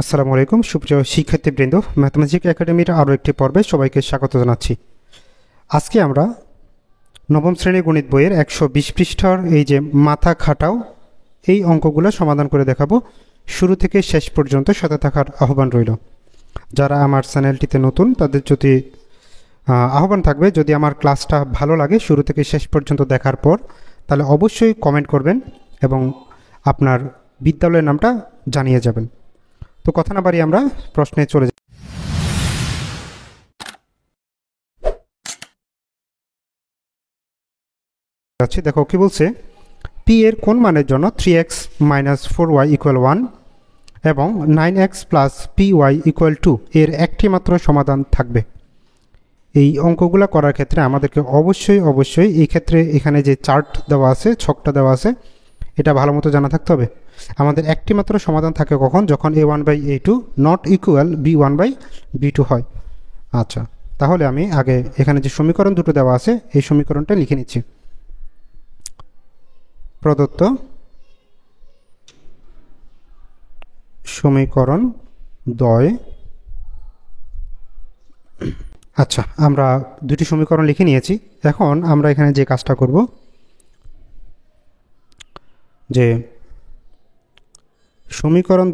আসসালামু আলাইকুম সুপ্রিয় শিক্ষার্থীবৃন্দ, ম্যাথমেটিক্স একাডেমির আরও একটি পর্বে সবাইকে স্বাগত জানাচ্ছি। আজকে আমরা নবম শ্রেণী গণিত বইয়ের 120 পৃষ্ঠার এই যে মাথা খাটাও এই অঙ্কগুলো সমাধান করে দেখাবো। শুরু থেকে শেষ পর্যন্ত সাথে থাকার আহ্বান রইল। যারা আমার চ্যানেলটিতে নতুন তাদের যদি আহ্বান থাকবে, যদি আমার ক্লাসটা ভালো লাগে শুরু থেকে শেষ পর্যন্ত দেখার পর, তাহলে অবশ্যই কমেন্ট করবেন এবং আপনার বিদ্যালয়ের নামটা জানিয়ে যাবেন। তো কথা না বাড়িয়ে আমরা প্রশ্নে চলে যাচ্ছি। দেখো কি বলছে, পি এর কোন মানের জন্য 3x - 4y = 1 এবং 9x + py = 2 এর একটি মাত্র সমাধান থাকবে। এই অঙ্কগুলো করার ক্ষেত্রে আমাদেরকে অবশ্যই এই ক্ষেত্রে এখানে যে চার্ট দেওয়া আছে, ছকটা দেওয়া আছে, এটা ভালো মতো জানা থাকতে হবে। আমাদের একটি মাত্র সমাধান থাকে কখন? যখন a1/a2 নট ইকুয়াল b1/b2 হয়। আচ্ছা, তাহলে আমি আগে এখানে যে সমীকরণ দুটো দেওয়া আছে এই সমীকরণটা লিখে নিচ্ছি। প্রদত্ত সমীকরণ দ্বয়, আচ্ছা আমরা দুটি সমীকরণ লিখে নিয়েছি। এখন আমরা এখানে যে কাজটা করব, যে সমীকরণ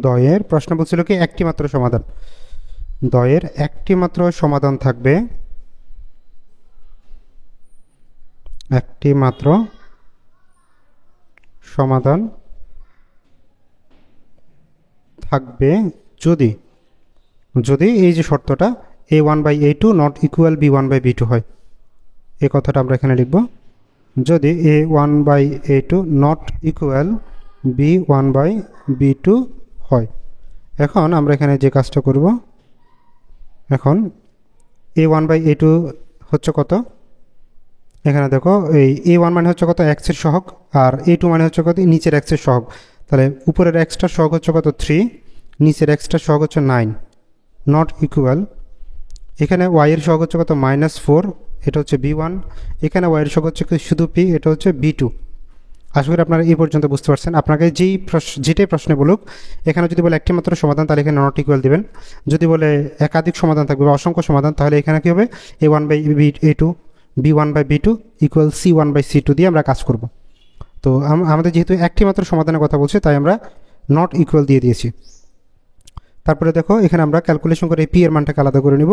দ্বয়ের প্রশ্ন বলছিল কি একটি মাত্র সমাধান, দ্বয়ের একটি মাত্র সমাধান থাকবে, একটি মাত্র সমাধান থাকবে যদি এই যে শর্তটা a1/a2 নট ইকুয়াল b1/b2 হয়। এই কথাটা আমরা এখানে লিখব, যদি a1/a2 নট ইকুয়াল b1/b2 হয়। এখন আমরা এখানে যে কাজটা করব, এখন a1/a2 হচ্ছে কত? এখানে দেখো এই a1 মানে হচ্ছে কত? x এর সহগ, আর a2 মানে হচ্ছে কত? নিচের x এর সহগ। তাহলে উপরের xটার সহগ হচ্ছে কত? 3, নিচের xটার সহগ হচ্ছে 9, নট ইকুয়াল, এখানে y এর সহগ হচ্ছে কত? -4, এটা হচ্ছে b1, এখানে y এর সহগ হচ্ছে শুধু p, এটা হচ্ছে b2। আশা করি আপনারা এই পর্যন্ত বুঝতে পারছেন। আপনাকে যেটাই প্রশ্নে বলুক, এখানে যদি বলে একটি মাত্র সমাধান তাহলে এখানে নট ইকুয়াল দিবেন, যদি বলে একাধিক সমাধান থাকবে বা অসংখ্য সমাধান তাহলে এখানে কী হবে? a1/a2 b1/b2 = c1/c2 দিয়ে আমরা কাজ করব। তো আমাদের যেহেতু একটি মাত্র সমাধানের কথা বলছে তাই আমরা নট ইকুয়াল দিয়ে দিয়েছি। তারপরে দেখো এখানে আমরা ক্যালকুলেশন করে পি এর মানটাকে আলাদা করে নিব।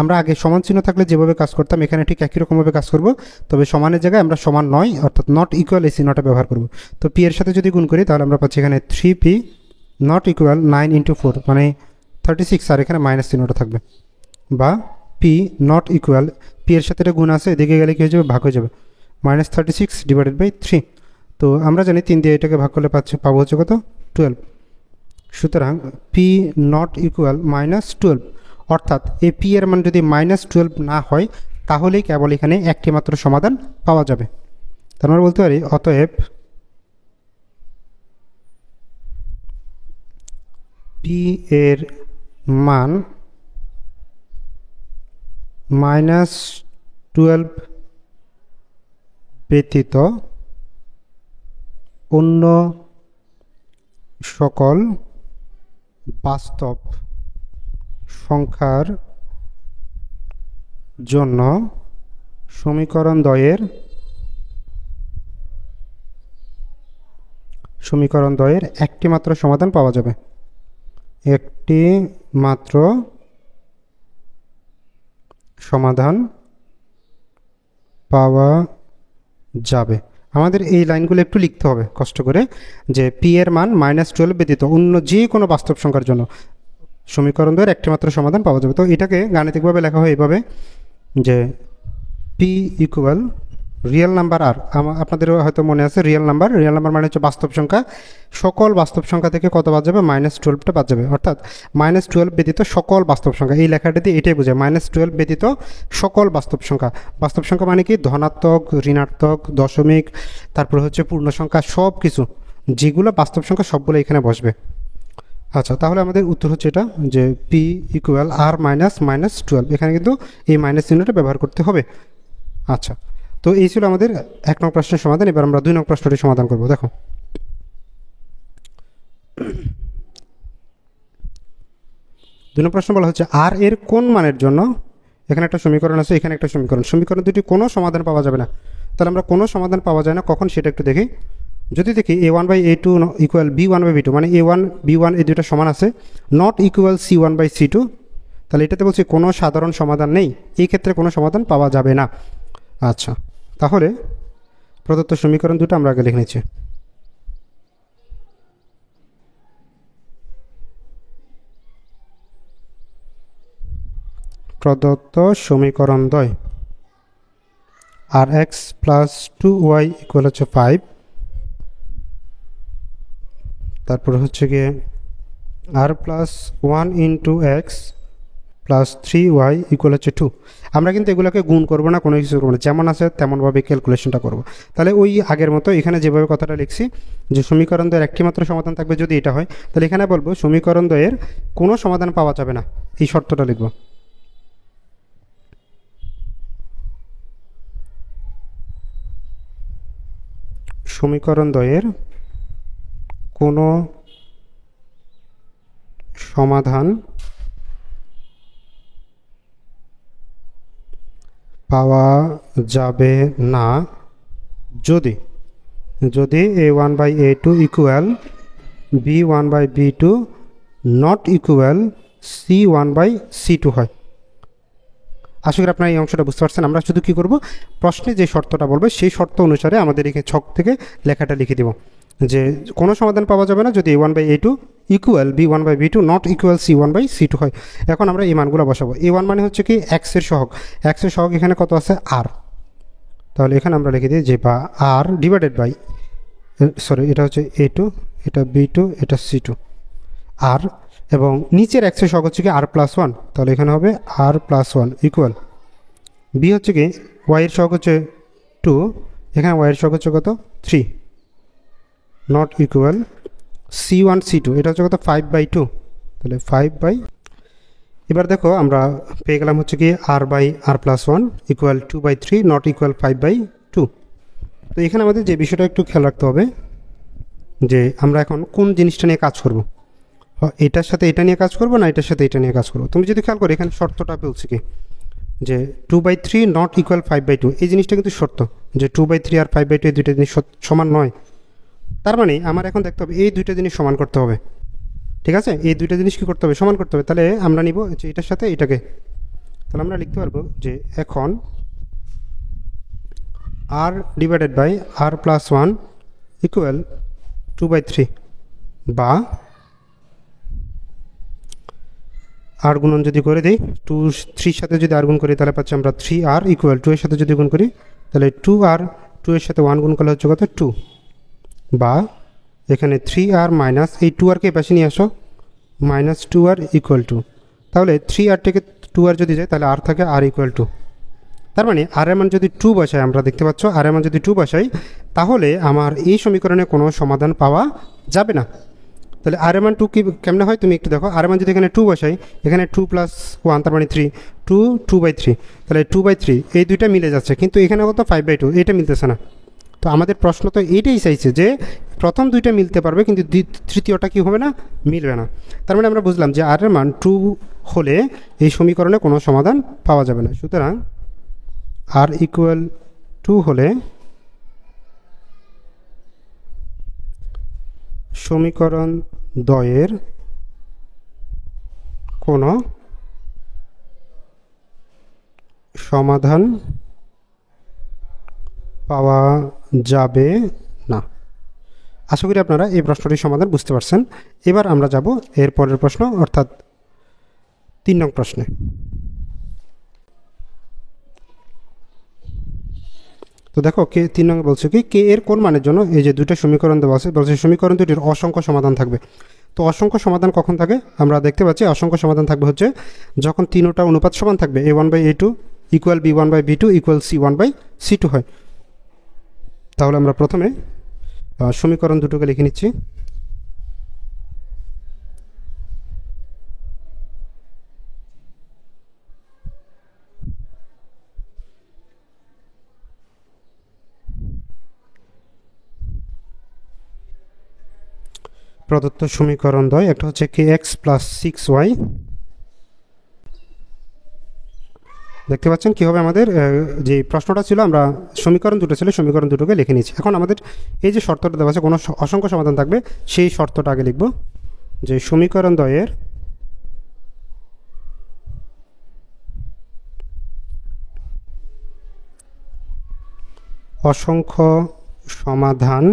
আমরা আগে সমান চিহ্ন থাকলে যেভাবে কাজ করতাম এখানে ঠিক একই রকমভাবে কাজ করব, তবে সমানের জায়গায় আমরা সমান নয় অর্থাৎ নট ইকুয়াল এই চিহ্নটা ব্যবহার করব। তো পি এর সাথে যদি গুণ করি তাহলে আমরা পাচ্ছি এখানে 3p নট ইকুয়াল 9 × 4 মানে 36, আর এখানে মাইনাস চিহ্নটা থাকবে, বা পি নট ইকুয়াল, পি এর সাথে এটা গুণ আছে, এদিকে গেলে কী হয়ে যাবে? ভাগ হয়ে যাবে, -36/3। তো আমরা জানি 3 দিয়ে এটাকে ভাগ করলে পাবো হচ্ছে কত? 12। সুতরাং পি নট ইকুয়াল -12, অর্থাৎ এই পি এর মান যদি -12 না হয় তাহলেই কেবল এখানে একটি মাত্র সমাধান পাওয়া যাবে। তার মানে বলতে পারি অতএব পি এর মান -12 ব্যতীত অন্য সকল বাস্তব সংখ্যার জন্য সমীকরণ দ্বয়ের একটি মাত্র সমাধান পাওয়া যাবে, একটি মাত্র সমাধান পাওয়া যাবে। আমাদের এই লাইনগুলো একটু লিখতে হবে কষ্ট করে, যে পি এর মান -12 ব্যতীত অন্য যে কোনো বাস্তব সংখ্যার জন্য সমীকরণ দ্বয়ের একটি মাত্র সমাধান পাওয়া যাবে। তো এটাকে গাণিতিকভাবে লেখা হয় এইভাবে, যে পি ইকুয়াল রিয়েল নাম্বার আর, আপনাদের হয়তো মনে আছে রিয়েল নাম্বার মানে হচ্ছে বাস্তব সংখ্যা, সকল বাস্তব সংখ্যা থেকে কত বাদ যাবে? -12টা বাদ যাবে, অর্থাৎ -12 ব্যতীত সকল বাস্তব সংখ্যা। এই লেখাটাতে এটাই বোঝায়, -12 ব্যতীত সকল বাস্তব সংখ্যা। বাস্তব সংখ্যা মানে কি? ধনাত্মক, ঋণাত্মক, দশমিক, তারপরে হচ্ছে পূর্ণ সংখ্যা, সব কিছু যেগুলো বাস্তব সংখ্যা সবগুলো এখানে বসবে। আচ্ছা, তাহলে আমাদের উত্তর হচ্ছে এটা, যে পি ইকুয়াল আর -12, এখানে কিন্তু এই মাইনাস চিহ্নটা ব্যবহার করতে হবে। আচ্ছা, তো এই ছিল আমাদের 1 নং প্রশ্নের সমাধান। এবার আমরা 2 নং প্রশ্নটি সমাধান করব। দেখো 2 নং প্রশ্ন বলা হচ্ছে আর এর কোন মানের জন্য, এখানে একটা সমীকরণ আছে, এখানে একটা সমীকরণ দুটি কোনো সমাধান পাওয়া যাবে না। তাহলে আমরা কোনো সমাধান পাওয়া যায় না কখন সেটা একটু দেখি। যদি দেখি a1/a2 ইকুয়াল b1/b2, মানে a1 b1 এই দুটো সমান আছে, নট ইকুয়াল c1/c2, তাহলে এটাতে বলছি কোনো সাধারণ সমাধান নেই, এই ক্ষেত্রে কোনো সমাধান পাওয়া যাবে না। আচ্ছা, তাহলে প্রদত্ত সমীকরণ দুটো আমরা আগে লিখে নিচ্ছি। প্রদত্ত সমীকরণ দ্বয় r x plus 2y equal হচ্ছে 5, তারপর হচ্ছে গিয়ে r plus 1 into x plus 3y equal হচ্ছে 2। আমরা কিন্তু এগুলোকে গুণ করবো না, কোনো কিছু করবো না, যেমন আছে তেমনভাবে ক্যালকুলেশনটা করবো। তাহলে ওই আগের মতো এখানে যেভাবে কথাটা লিখছি যে সমীকরণ দ্বয়ের একটি মাত্র সমাধান থাকবে, যদি এটা হয় তাহলে এখানে বলবো সমীকরণ দ্বয়ের কোনো সমাধান পাওয়া যাবে না, এই শর্তটা লিখবো। সমীকরণ দ্বয়ের কোনো সমাধান পাওয়া যাবে না যদি a1/a2 equal b1/b2 not equal c1/c2 হয়। আশা করি আপনারা এই অংশটা বুঝতে পারছেন। আমরা শুধু কী করব, প্রশ্নে যে শর্তটা বলবে সেই শর্ত অনুসারে আমাদের এখানে ছক থেকে লেখাটা লিখে দেব যে কোনো সমাধান পাওয়া যাবে না যদি a1/a2 equal b1/b2 not equal c1/c2 হয়। এখন আমরা এই মানগুলো বসাবো। a1 মানে হচ্ছে কি এক্সের সহগ, এক্সের সহগ এখানে কত আছে আর, তাহলে এখানে আমরা লিখে দিই যে বা আর ডিভাইডেড বাই, সরি এটা হচ্ছে a2, এটা b2, এটা c2 আর, এবং নিচের এক্সের সহগ হচ্ছে কি আর প্লাস 1, তাহলে এখানে হবে আর প্লাস 1 ইকুয়াল বি হচ্ছে কি ওয়াইয়ের সহগ হচ্ছে 2, এখানে ওয়াইয়ের সহগ হচ্ছে কত 3, নট ইকুয়াল c1c2, এটা হচ্ছে কত 5/2, তাহলে 5/, এবার দেখো আমরা পেয়ে গেলাম হচ্ছে কি r/r plus 1 equal 2/3 not equal 5/2। তো এখানে আমাদের যে বিষয়টা একটু খেয়াল রাখতে হবে যে আমরা এখন কোন জিনিসটা নিয়ে কাজ করব, এটার সাথে এটা নিয়ে কাজ করবো না এটার সাথে এটা নিয়ে কাজ করবো। তুমি যদি খেয়াল করো এখানে শর্তটা বলছে কি যে 2/3 নট ইকুয়াল 5/2, এই জিনিসটা কিন্তু শর্ত যে 2/3 আর 5/2 এই দুইটা জিনিস সমান নয়। তার মানে আমার এখন দেখতে হবে এই দুইটা জিনিস সমান করতে হবে, ঠিক আছে, এই দুইটা জিনিস কি করতে হবে, সমান করতে হবে। তাহলে আমরা নিব যে এটার সাথে এটাকে, তাহলে আমরা লিখতে পারবো যে এখন r divided by r plus 1 equal 2/3, বা আর গুণন যদি করে দিই 3 সাথে যদি আর গুণ করি তাহলে পাচ্ছি আমরা 3r ইকুয়াল 2 এর সাথে যদি গুণ করি তাহলে 2r, 2 এর সাথে 1 গুণ করলে হচ্ছে কত 2, বা এখানে 3r মাইনাস এই 2rকে পাশে নিয়ে আসো মাইনাস 2r ইকুয়াল 2, তাহলে 3r থেকে 2r যদি যায় তাহলে আর থাকে r ইকুয়াল 2। তার মানে আর এর মান যদি 2 বসাই, আমরা দেখতে পাচ্ছ আর এর মান যদি 2 বসাই তাহলে আমার এই সমীকরণে কোনো সমাধান পাওয়া যাবে না। তাহলে আর এর মান 2 কি কেমনে হয় তুমি একটু দেখো, আর এর মান যদি এখানে 2 বসাই, এখানে 2 প্লাস 1 তার মানে 3, 2/3, তাহলে 2/3 এই দুইটা মিলে যাচ্ছে, কিন্তু এখানে কত 5/2 এইটা মিলতেছে না। তো আমাদের প্রশ্ন তো এইটাই চাইছে যে প্রথম দুইটা মিলতে পারবে কিন্তু তৃতীয়টা কি হবে না, মিলবে না। তার মানে আমরা বুঝলাম যে আর এর মান 2 হলে এই সমীকরণে কোনো সমাধান পাওয়া যাবে না। সুতরাং আর ইকুয়াল 2 হলে সমীকরণ দ্বয়ের কোনো সমাধান পাওয়া যাবে না। আশা করি আপনারা এই প্রশ্নটির সমাধান বুঝতে পারছেন। এবার আমরা যাব এর পরের প্রশ্ন অর্থাৎ 3 নং প্রশ্নে। তো দেখো কে 3 নং বলছে কি কে এর কোন মানের জন্য এই যে দুটো সমীকরণ দেওয়া আছে, বলছে সমীকরণ দুটির অসংখ্য সমাধান থাকবে। তো অসংখ্য সমাধান কখন থাকে, আমরা দেখতে পাচ্ছি অসংখ্য সমাধান থাকবে হচ্ছে যখন তিনটা অনুপাত সমান থাকবে, a1/a2 equal b1/b2 equal c1/c2 হয়। তাহলে আমরা প্রথমে সমীকরণ দুটোকে লিখে নিচ্ছি। প্রদত্ত সমীকরণ দ্বয়, একটা হচ্ছে kx প্লাস 6y। দেখতে পাচ্ছেন কীভাবে আমাদের যে প্রশ্নটা ছিল, আমরা সমীকরণ দুটো ছিল, সমীকরণ দুটোকে লিখে নিয়েছি। এখন আমাদের এই যে শর্তটা দেওয়া আছে, কোনো অসংখ্য সমাধান থাকবে, সেই শর্তটা আগে লিখব, যে সমীকরণ দ্বয়ের অসংখ্য সমাধান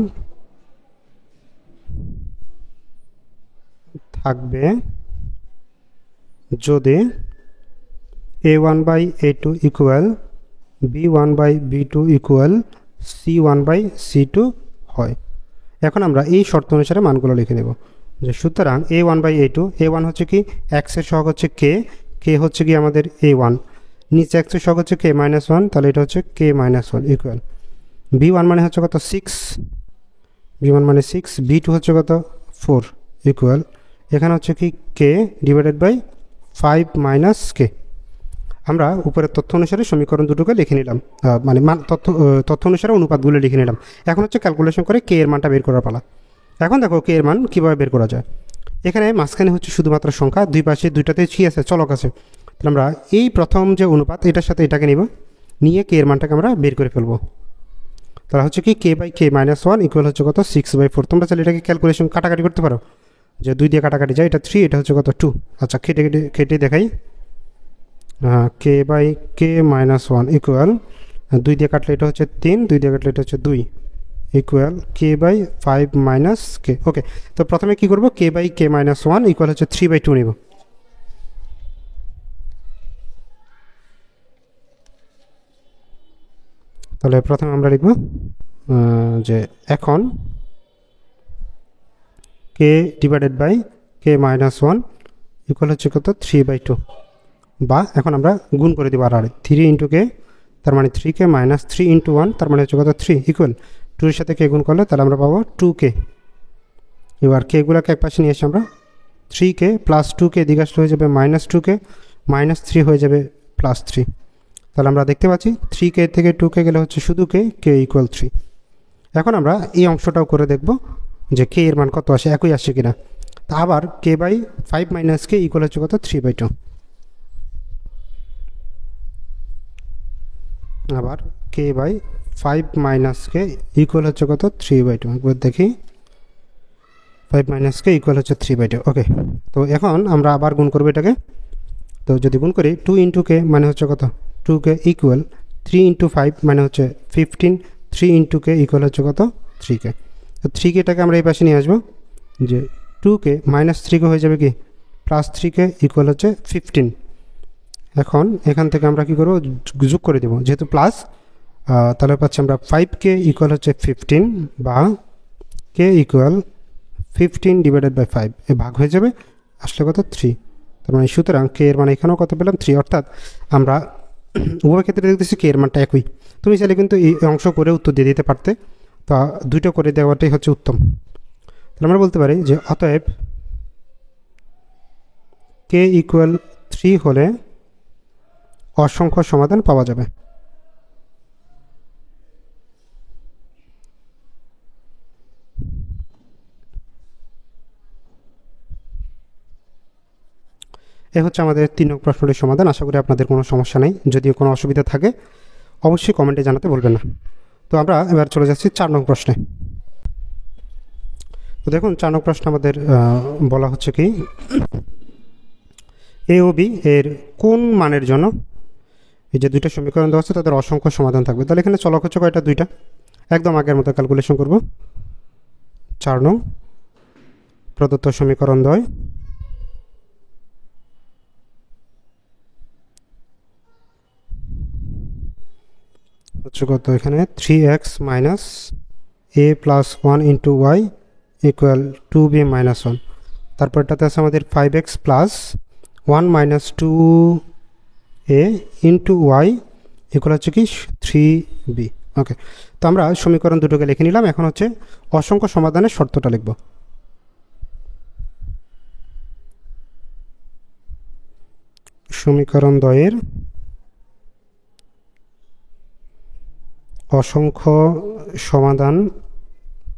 থাকবে যদি a1/a2 equal b1/b2 equal c1/c2 হয়। এখন আমরা এই শর্ত অনুসারে মানগুলো লিখে নেব, যে সুতরাং a1/a2, a1 হচ্ছে কি এক্সের সহগ হচ্ছে k হচ্ছে কি আমাদের a1, নিচে এক্সের সহগ হচ্ছে k-1, তাহলে এটা হচ্ছে k-1 ইকুয়াল b1 মানে হচ্ছে কত 6, b1 মানে 6, b2 হচ্ছে কত 4 ইকুয়াল এখানে হচ্ছে কি k ডিভাইডেড বাই 5 - k। আমরা উপরের তথ্য অনুসারে সমীকরণ দুটোকে লিখে নিলাম, মানে তথ্য অনুসারে অনুপাতগুলো লিখে নিলাম। এখন হচ্ছে ক্যালকুলেশন করে k এর মানটা বের করার পালা। এখন দেখো k এর মান কীভাবে বের করা যায়। এখানে মাঝখানে হচ্ছে শুধুমাত্র সংখ্যা, দুই পাশে দুইটাতে কি আছে, চলক আছে। তাহলে আমরা এই প্রথম যে অনুপাত, এটার সাথে এটাকে নিব, নিয়ে k এর মানটাকে আমরা বের করে ফেলবো। তাহলে হচ্ছে কি k/k-1 ইকুয়াল হচ্ছে কত 6/4। তোমরা চাইলে এটাকে ক্যালকুলেশন কাটাকাটি করতে পারো, যে 2 দিয়ে কাটাকাটি যায়, এটা 3, এটা হচ্ছে কত 2। আচ্ছা কেটে দেখাই, k/k-1 ইকুয়াল 2 দিয়ে কাটলে এটা হচ্ছে 3, 2 দিয়ে কাটলে এটা হচ্ছে 2 ইকুয়াল k/5 - k। ওকে, তো প্রথমে কি করব, k/k-1 ইকুয়াল হচ্ছে 3/2 নিব। তাহলে প্রথমে আমরা লিখব যে এখন k divided by k-1 equal হচ্ছে কত 3/2, বা এখন আমরা গুণ করে দিব আর 3 × k, তার মানে 3k মাইনাস 3 × 1, তার মানে হচ্ছে কত 3 ইকুয়াল 2 এর সাথে k গুণ করলে তাহলে আমরা পাবো 2k। এবার k-গুলোকে এক পাশে নিয়ে এসে আমরা 3k প্লাস 2k এদিকে আসলে হয়ে যাবে -2k, -3 হয়ে যাবে +3। তাহলে আমরা দেখতে পাচ্ছি 3k থেকে 2k গেলে হচ্ছে শুধু k ইকুয়াল 3। এখন আমরা এই অংশটাও করে দেখব যে k এর মান কত আসে, একই আসে কিনা। তা আবার k/5 - k ইকুয়াল হচ্ছে কত 3/2। আবার k/5 - k ইকুয়াল হচ্ছে কত 3/2। একবার দেখি, 5 - k ইকুয়াল হচ্ছে 3/2। ওকে, তো এখন আমরা আবার গুণ করবো এটাকে। তো যদি গুণ করি 2 × k মানে হচ্ছে কত 2k ইকুয়াল 3 × 5 মানে হচ্ছে 15, 3 × k ইকুয়াল হচ্ছে কত 3k। তো 3kটাকে আমরা এই পাশে নিয়ে আসবো, যে 2k -3k হয়ে যাবে কি +3k ইকুয়াল হচ্ছে 15। এখন এখান থেকে আমরা কি করব, যোগ করে দেবো, যেহেতু প্লাস, তাহলে পাচ্ছি আমরা 5k ইকুয়াল হচ্ছে 15, বা k ইকুয়াল 15 ডিভাইডেড বাই 5, এ ভাগ হয়ে যাবে, আসলে কত 3। তার মানে সুতরাং k এর মান এখানেও কত পেলাম 3। অর্থাৎ আমরা উভয় ক্ষেত্রে দেখতেছি k এর মানটা একই। তুমি চাইলে কিন্তু এই অংশ করে উত্তর দিয়ে দিতে পারতে, তা দুটো করে দেওয়াটাই হচ্ছে উত্তম। তাহলে আমরা বলতে পারি যে অতএব k ইকুয়াল 3 হলে অসংখ্য সমাধান পাওয়া যাবে। এ হচ্ছে আমাদের 3 নং প্রশ্নটির সমাধান। আশা করি আপনাদের কোনো সমস্যা নেই। যদি কোনো অসুবিধা থাকে অবশ্যই কমেন্টে জানাতে ভুলবেন না। তো আমরা এবার চলে যাচ্ছি 4 নং প্রশ্নে। তো দেখুন 4 নং প্রশ্ন আমাদের বলা হচ্ছে কি, এ ও বি এর কোন মানের জন্য এই যে দুইটা সমীকরণ দেওয়া আছে তাদের অসংখ্য সমাধান থাকবে। তাহলে এখানে চলক হচ্ছে কয়টা, দুইটা। একদম আগের মতো ক্যালকুলেশন করব। 4 নং প্রদত্ত সমীকরণ দ্বয় হচ্ছে কত, এখানে 3x minus a plus 1 into y equal 2b minus 1। তারপর এটাতে আছে আমাদের 5x plus 1 minus 2a into y equal হচ্ছে কি 3b। ওকে, তো আমরা সমীকরণ দুটোকে লিখে নিলাম। এখন হচ্ছে অসংখ্য সমাধানের শর্তটা লিখব। সমীকরণ দ্বয়ের অসংখ্য সমাধান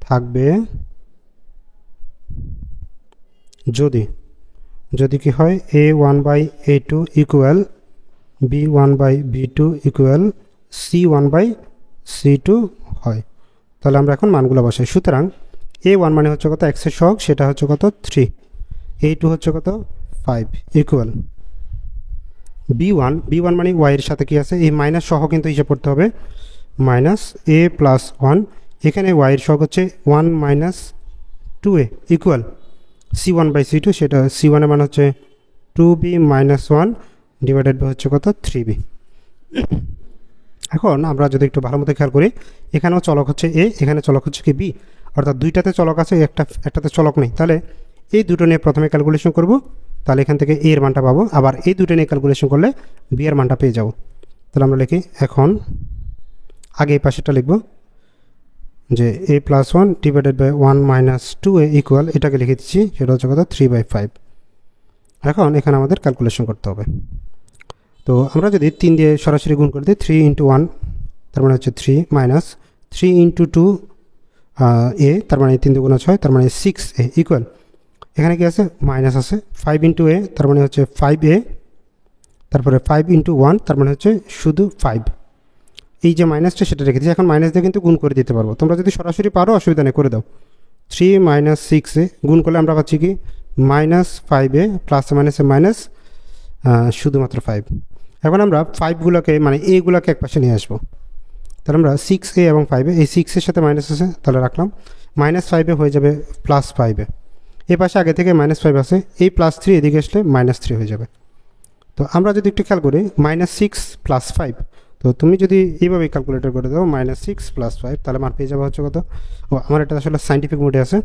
থাকবে যদি কি হয় A1/A2 equal B1/B2 equal C1/C2 হয়, তাহলে আমরা এখন মানগুলো বসাই। সুতরাং A1 মানে হচ্ছে কত, এক্সের সহগ, সেটা হচ্ছে কত 3, A2 হচ্ছে কত 5 ইকুয়াল B1 মানে y এর সাথে কি আছে, এই মাইনাস সহ কিন্তু হিসাব করতে হবে, মাইনাস A প্লাস 1, এখানে y এর সহগ হচ্ছে 1 মাইনাস 2A ইকুয়াল C1/C2, সেটা C1 এর মান হচ্ছে 2B মাইনাস 1 ডিভাইডেড বাই হচ্ছে কত 3B। এখন আমরা যদি একটু ভালো মতো খেয়াল করি, এখানেও চলক হচ্ছে A, এখানে চলক হচ্ছে কি B, অর্থাৎ দুইটাতে চলক আছে, একটাতে চলক নেই। তাহলে এই দুটো নিয়ে প্রথমে ক্যালকুলেশন করব, তাহলে এখান থেকে A এর মানটা পাবো, আবার এই দুটো নিয়ে ক্যালকুলেশন করলে B এর মানটা পেয়ে যাব। তাহলে আমরা লিখি, এখন আগে এই পাশেটা লিখব যে A plus 1 divided by 1 minus 2A equal, এটাকে লিখে দিচ্ছি, সেটা হচ্ছে কত 3/5। এখন এখানে আমাদের ক্যালকুলেশন করতে হবে। তো আমরা যদি 3 দিয়ে সরাসরি গুণ করে দিই, 3 × 1 তার মানে হচ্ছে 3 মাইনাস 3 × 2 A, তার মানে 3 2 6, তার মানে 6A ইকুয়াল, এখানে কি আছে মাইনাস আছে, 5 × A তার মানে হচ্ছে 5A, তারপরে 5 × 1 তার মানে হচ্ছে শুধু 5, এই যে মাইনাসটা সেটা রেখে দিচ্ছি। এখন মাইনাস দিয়ে কিন্তু গুণ করে দিতে পারবো, তোমরা যদি সরাসরি পারো অসুবিধা নেই, করে দাও। 3 মাইনাস 6A গুণ করলে আমরা পাচ্ছি কি মাইনাস 5A, প্লাস মাইনাসে মাইনাস, শুধুমাত্র 5। এখন আমরা 5গুলোকে মানে এগুলোকে এক পাশে নিয়ে আসবো, তাহলে আমরা 6A এবং 5A, এই 6 এর সাথে মাইনাস আছে তাহলে রাখলাম, মাইনাস 5A হয়ে যাবে প্লাস 5A, এ পাশে আগে থেকে মাইনাস 5 আছে, এই প্লাস 3 এদিকে আসলে মাইনাস 3 হয়ে যাবে। তো আমরা যদি একটু খেয়াল করি, -6 + 5, তো তুমি যদি এইভাবে ক্যালকুলেটর করে দাও -6 + 5, তাহলে মান পেয়ে যাবে হচ্ছে কত। ও আমার এটা আসলে সাইন্টিফিক মুডে আছে,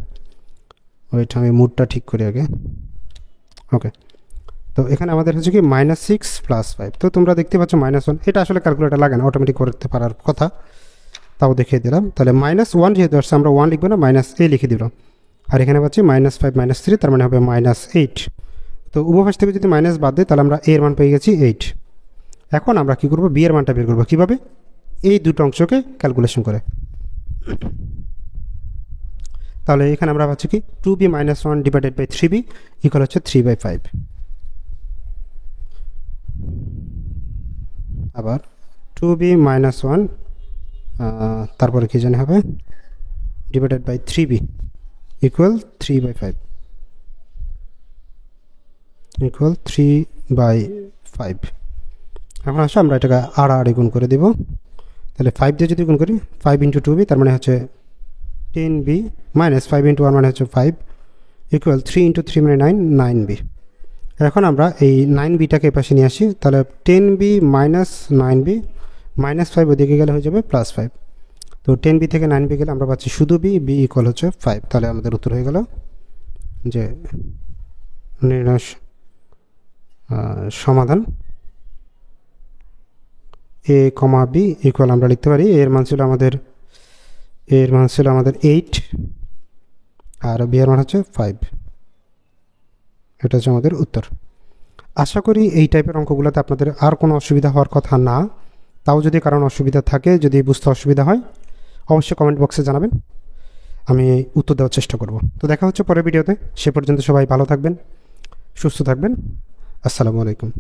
ওইটা আমি মুডটা ঠিক করি আগে। ওকে, তো এখানে আমাদের হচ্ছে কি -6 + 5, তো তোমরা দেখতে পাচ্ছ -1, এটা আসলে ক্যালকুলেটর লাগে না, অটোমেটিক করতে পারার কথা, তাও দেখিয়ে দিলাম। তাহলে -1 যেহেতু আসছে, আমরা 1 লিখবো না, -a লিখে দিলাম, আর এখানে পাচ্ছি -5 - 3, তার মানে হবে -8। তো উভয় থেকে যদি মাইনাস বাদ দেয়, তাহলে আমরা a এর মান পেয়ে গেছি 8। এখন আমরা কি করব, b এর মানটা বের করব কিভাবে, এই দুটো অংশকে ক্যালকুলেশন করে। তাহলে এখানে আমরা পাচ্ছি কি 2b - 1 divided by 3b equal হচ্ছে 3/5। আবার 2b - 1 তারপরে কি জানি হবে divided by 3b equal 3/5 equal 3/5। এখন আসলে আমরা এটাকে আড়াআড়ি গুণ করে দেব, তাহলে 5 দিয়ে যদি গুণ করি, 5 × 2b তার মানে হচ্ছে 10b, মাইনাস 5 × 1 মানে হচ্ছে 5 ইকুয়াল 3 × 3 মানে 9, 9b। এখন আমরা এই 9bটাকে পাশে নিয়ে আসি, তাহলে 10b মাইনাস 9b, -5 ওদিকে গেলে হয়ে যাবে +5। তো 10b থেকে 9b গেলে আমরা পাচ্ছি শুধু b ইকুয়াল হচ্ছে 5। তাহলে আমাদের উত্তর হয়ে গেল যে নির্ণয় সমাধান a, b ইকুয়াল, আমরা লিখতে পারি এর মান ছিল আমাদের 8 আর b এর মান হচ্ছে 5। এটা হচ্ছে আমাদের উত্তর। আশা করি এই টাইপের অঙ্কগুলোতে আপনাদের আর কোনো অসুবিধা হওয়ার কথা না, তাও যদি কারণ অসুবিধা থাকে, যদি বুঝতে অসুবিধা হয়, অবশ্যই কমেন্ট বক্সে জানাবেন, আমি উত্তর দেওয়ার চেষ্টা করব। তো দেখা হচ্ছে পরের ভিডিওতে, সে পর্যন্ত সবাই ভালো থাকবেন, সুস্থ থাকবেন। আসসালামু আলাইকুম।